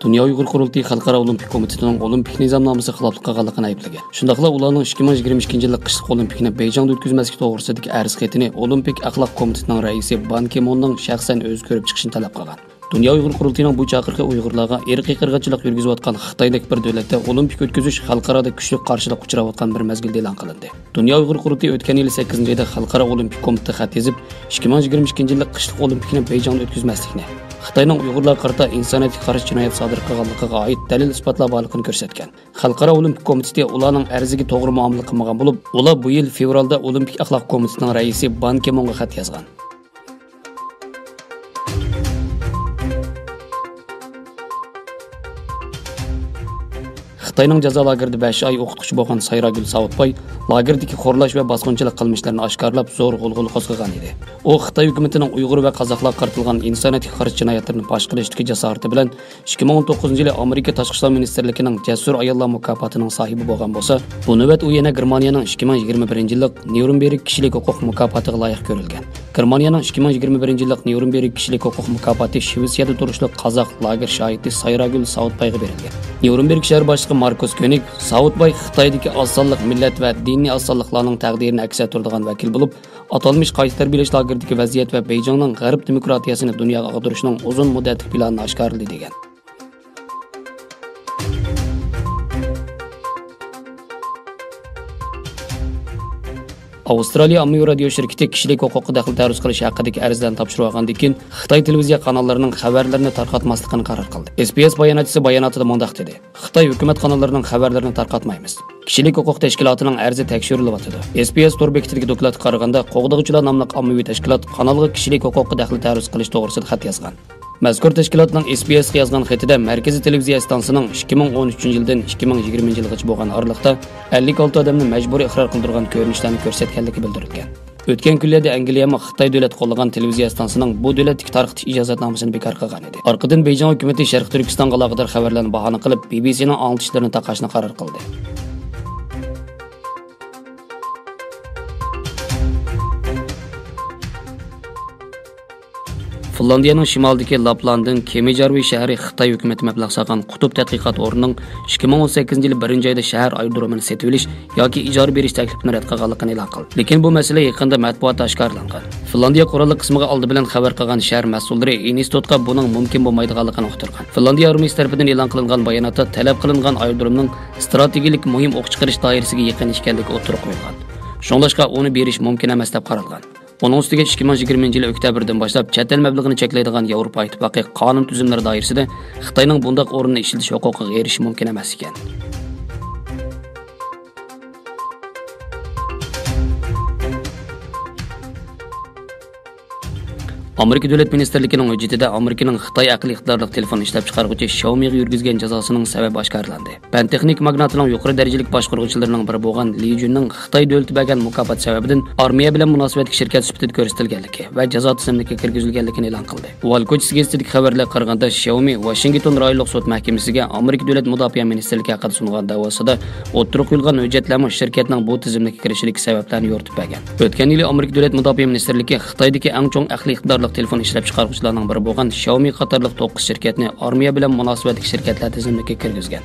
Dünya Uyghur Qurultayı Xalqaro Olimpik Komitetining Olimpik nizomnomasi xiloflik qilganligini ayblagan. Shundaqla ularning 2022-yillik qishliq Olimpikni Beyjingda o'tkazmaslik to'g'risidagi arz xatini Olimpik axloq komitetining raisi Ban Ki-moonning shaxsan o'zi ko'rib chiqishini talab qilgan. Dünya Uyghur Qurultayining bu chaqiriqi Uyg'urlarga irqiy qirg'inchilik yurgizayotgan Xitoydagi bir davlatda olimpik o'tkazish xalqaroda kuchli qarshilik uchrayotgan bir mezgilda e'lon qilindi. Dünya Uyghur Qurultayi o'tgan yil 8-oyda Xalqaro Olimpik Komiteti xat yozib, 2022-yillik qishliq Olimpikni Beyjingda o'tkazmaslikni, Xitoyning Uyg'urlar qarata insoniyatga qarshi jinoyat sodir qilganligiga oid dalil isbotlar borligini ko'rsatgan. Xalqaro Olimpik Komiteti ularning arziga to'g'ri muomala qilmagan bo'lib, ular bu yil fevralda Olimpik axloq komitetining raisi Ban Ki-moonga xat yozgan. Xitoyning jazo lagerida 5 oy o'qituvchi bo'lgan Sayragul Saudbay lagerdagi xo'rlash va bosqinchilik qilmishlarini oshkorlab zo'r g'ulg'ul qo'zg'agan edi. U Xitoy hukumatining Uyg'ur va qozoqlarga qaratilgan insoniyatga qarshi jinoyatlarni fosh qilishdagi jasorati bilan 2019-yil Amerika Tashqi ishlar ministrligining Jasur ayollar mukofotining sohibi bo'lgan bo'lsa, bu navbat u yana Germaniyaning 2021-yillik Nuremberg kishilik huquq mukofotiga loyiq ko'rilgan. Germaniyaning 2021-yillik Nuremberg kishilik huquq mukofoti Shvetsiyada turishli qozoq lager shoidi Sayragul Saudbayga berilgan. Nuremberg shahar boshlig'i Markus König Saudbay Xitoydagi osonlik millat va diniy osonliklarning taqdirini aks ettiradigan vakil bo'lib, atalmış qayta tarbiyalash lageridagi vaziyat va Beyjingning g'arb demokratiyasini dunyoga ag'darishining uzun muddatli planini oshkorladi degan. Avstraliya ommaviy radio shirkati kishilik huquqqa daxl taruz qilish haqidagi arzdan topshirib olgandan keyin Xitoy televiziya kanallarining xabarlarini tarqatmaslikni qaror qildi. SBS bayonotchisi bayonotida mundaq dedi: Xitoy hukumat kanallarining xabarlarini tarqatmaymiz. Kishilik huquq tashkilotining arzi tekshirilyapti. SBS to'r bekitidagi dokladga qaraganda, Qo'g'dag'uchilar nomli ommaviy tashkilot kanalga kishilik huquqqa daxl taruz qilish to'g'risida xat yozgan. Mazkur tashkilotning SBSga yozgan xatida Markaziy televiziya stansiyasining 2013-yildan 2020-yilgacha bo'lgan oralikda 56 odamni majburiy iqror qildirgan ko'rinishlarni ko'rsatganligi bildirilgan. O'tgan kunlarda Angliyami Xitoy davlat qo'llagan televiziya stansiyasining bu davlatdagi tarqitish ijozatnomasini bekor qilgan edi. Orqadan Beyjing hukumati Sharq Turkistonga aloqador xabarlarni bahona qilib, BBCning anglitishlarni taqashni qaror qildi. Finlandiyaning shimolidagi Laplandning Kemijarvi shahri Xitoy hukumati mablag' solgan qutb tadqiqot o'rnining 2018-yil 1-oyda shahar aerodromini sotib olish yoki ijara berish taklifini rad qilganligini e'lon qildi. Lekin bu masala yaqinda matbuotda oshkorlangan. Finlandiya qurolli qismiga oldi bilan xabar qilgan shahar mas'ullari institutga buning mumkin bo'lmaydiganligini uqtirgan. Finlandiya armiyasi tomonidan e'lon qilingan bayonotda talab qilingan aerodromning strategik muhim o'q chiqarish doirasiga yaqin ekanligi o'tirib qo'yilgan. Shuningdek, uni berish mumkin emas deb qaralgan. Onun ustiga 2020-yil oktyabrdan boshlab chet el mablag'ini cheklaydigan Yevropa ittifoqi qonun tuzumlari doirasida Xitoyning bunday o'rinni ishlatish huquqiga erishish mumkin emas ekan. Amerika Davlat Ministerligining hujjatida Amerikaning Xitoy aqlli iqtidorli telefon ishlab chiqaruvchi Xiaomi'ga yurgizgan jazosining sababi oshkorlandi. Pan texnik magnatining yuqori darajalik boshqaruvchilarining biri bo'lgan Li Junning Xitoy davlati bergan mukofot sababidan armiya bilan munosabatli shirkat sifatida ko'rsatilganligi va jazo tizimiga kirgizilganligini e'lon qildi. Walkoch gazetasiga xabarlar qaraganda Xiaomi Washington rayonlik sud mahkamasiga Amerika Davlat mudofaa ministrligi haqida sungan da'vosida o'tirib qo'yilgan hujjatlarni shirkatning bu tizimga kirishilik sabablarini yoritib bergan. O'tgan yili Amerika Davlat mudofaa ministrligi Xitoydagi eng chong aqlli iqtidorli telefon ishlab chiqaruvchilarning biri bo'lgan Xiaomi qatorliq 9 shirkatni armiya bilan munosabatli shirkatlar tizimiga kirgizgan.